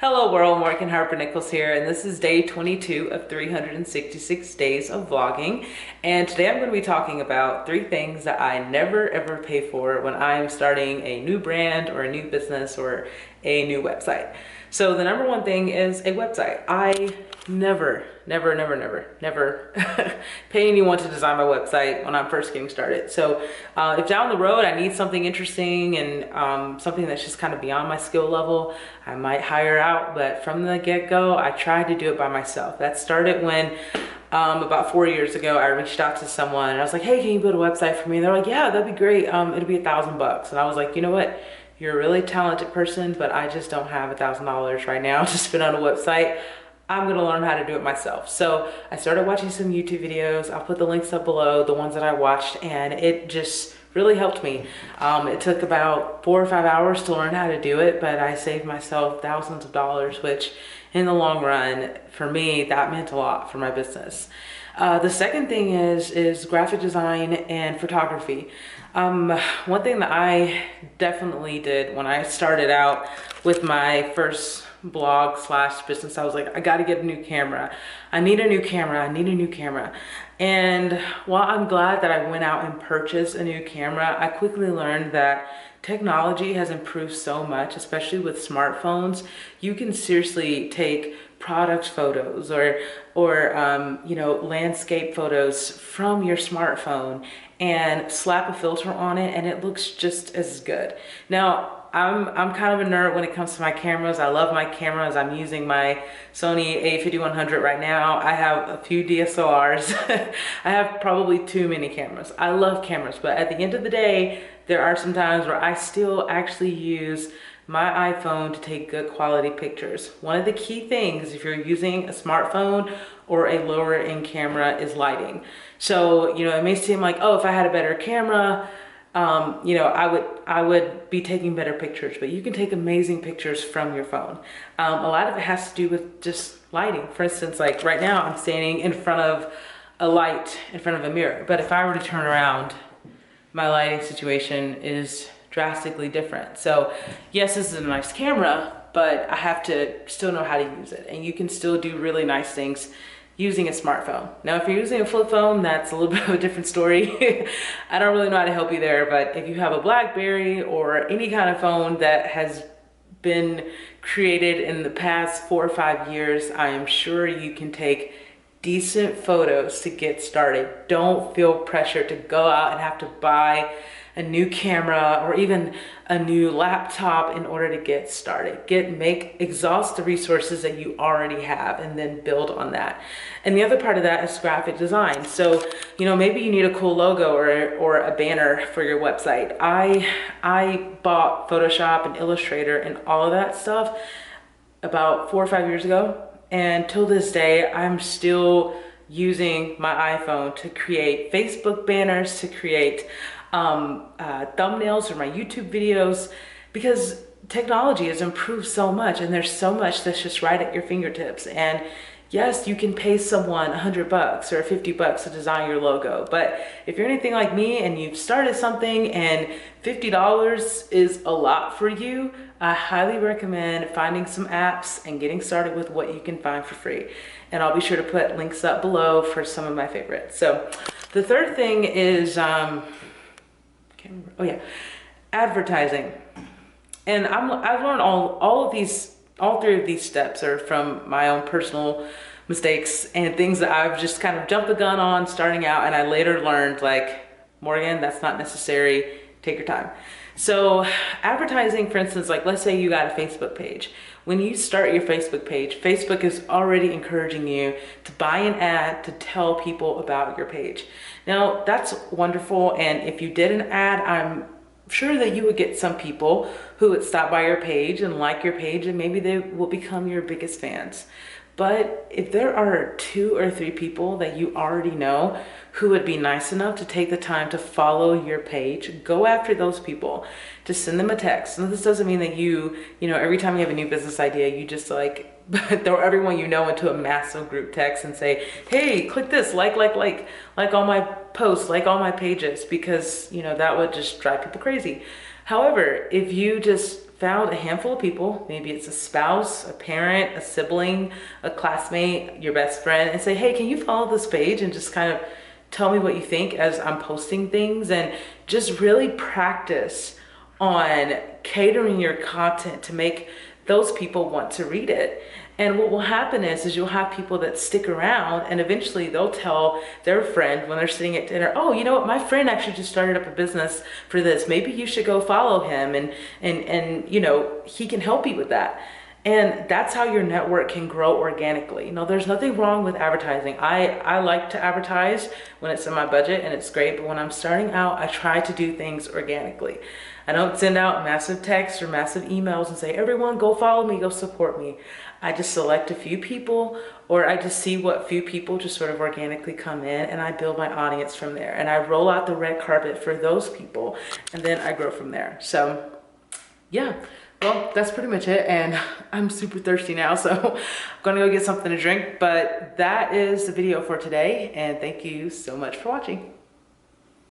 Hello world, Morgan Harper Nichols here, and this is day 22 of 366 days of vlogging. And today I'm going to be talking about 3 things that I never ever pay for when I'm starting a new brand or a new business or a new website. So the number one thing is a website. I never pay anyone to design my website when I'm first getting started. So if down the road I need something interesting and something that's just kind of beyond my skill level, I might hire out. But from the get-go, I tried to do it by myself. That started when about 4 years ago, I reached out to someone and I was like, hey, can you build a website for me? And they're like, yeah, that'd be great. It'll be $1,000. And I was like, you know what? You're a really talented person, but I just don't have $1,000 right now to spend on a website. I'm gonna learn how to do it myself. So I started watching some YouTube videos. I'll put the links up below, the ones that I watched, and it just really helped me. It took about 4 or 5 hours to learn how to do it, but I saved myself thousands of dollars, which in the long run, for me, that meant a lot for my business. The second thing is graphic design and photography. One thing that I definitely did when I started out with my first blog slash business, I was like, I gotta get a new camera. I need a new camera. I need a new camera. And while I'm glad that I went out and purchased a new camera, I quickly learned that technology has improved so much, especially with smartphones. You can seriously take product photos or you know, landscape photos from your smartphone and slap a filter on it and it looks just as good. Now, I'm kind of a nerd when it comes to my cameras. I love my cameras. I'm using my Sony a5100 right now. I have a few DSLRs. I have probably too many cameras. I love cameras, but at the end of the day, there are some times where I still actually use my iPhone to take good quality pictures. One of the key things if you're using a smartphone or a lower end camera is lighting. So, you know, it may seem like, oh, if I had a better camera, you know, I would be taking better pictures, but you can take amazing pictures from your phone. A lot of it has to do with just lighting. For instance, like right now I'm standing in front of a light in front of a mirror, but if I were to turn around, my lighting situation is drastically different. So yes, this is a nice camera, but I have to still know how to use it. And you can still do really nice things using a smartphone. Now, if you're using a flip phone, that's a little bit of a different story. I don't really know how to help you there, but if you have a BlackBerry or any kind of phone that has been created in the past 4 or 5 years, I am sure you can take decent photos to get started. Don't feel pressure to go out and have to buy a new camera or even a new laptop in order to get started. Exhaust the resources that you already have and then build on that. And the other part of that is graphic design. So, you know, maybe you need a cool logo or a banner for your website. I bought Photoshop and Illustrator and all of that stuff about 4 or 5 years ago. And till this day, I'm still using my iPhone to create Facebook banners, to create thumbnails for my YouTube videos, because technology has improved so much and there's so much that's just right at your fingertips. And yes, you can pay someone $100 or $50 to design your logo, but if you're anything like me and you've started something and $50 is a lot for you, I highly recommend finding some apps and getting started with what you can find for free. And I'll be sure to put links up below for some of my favorites. So the third thing is, advertising. And I've learned all 3 of these steps are from my own personal mistakes and things that I've just kind of jumped the gun on starting out, and I later learned, like, Morgan, that's not necessary. Take your time. So advertising, for instance, like let's say you got a Facebook page. When you start your Facebook page, Facebook is already encouraging you to buy an ad to tell people about your page. Now that's wonderful, and if you did an ad, I'm sure that you would get some people who would stop by your page and like your page, and maybe they will become your biggest fans. But if there are 2 or 3 people that you already know who would be nice enough to take the time to follow your page, go after those people, to send them a text. And this doesn't mean that you know, every time you have a new business idea, you just like throw everyone you know into a massive group text and say, hey, click this, like all my posts, like all my pages, because, you know, that would just drive people crazy. However, if you just found a handful of people, maybe it's a spouse, a parent, a sibling, a classmate, your best friend, and say, hey, can you follow this page and just kind of tell me what you think as I'm posting things, and just really practice on catering your content to make those people want to read it. And what will happen is you'll have people that stick around, and eventually they'll tell their friend when they're sitting at dinner, oh, you know what, my friend actually just started up a business for this. Maybe you should go follow him, and you know, he can help you with that. And that's how your network can grow organically. You know, there's nothing wrong with advertising. I like to advertise when it's in my budget and it's great, but when I'm starting out, I try to do things organically. I don't send out massive texts or massive emails and say, everyone go follow me, go support me. I just select a few people, or I just see what few people just sort of organically come in, and I build my audience from there. And I roll out the red carpet for those people, and then I grow from there. So yeah, well, that's pretty much it. And I'm super thirsty now, so I'm gonna go get something to drink. But that is the video for today, and thank you so much for watching.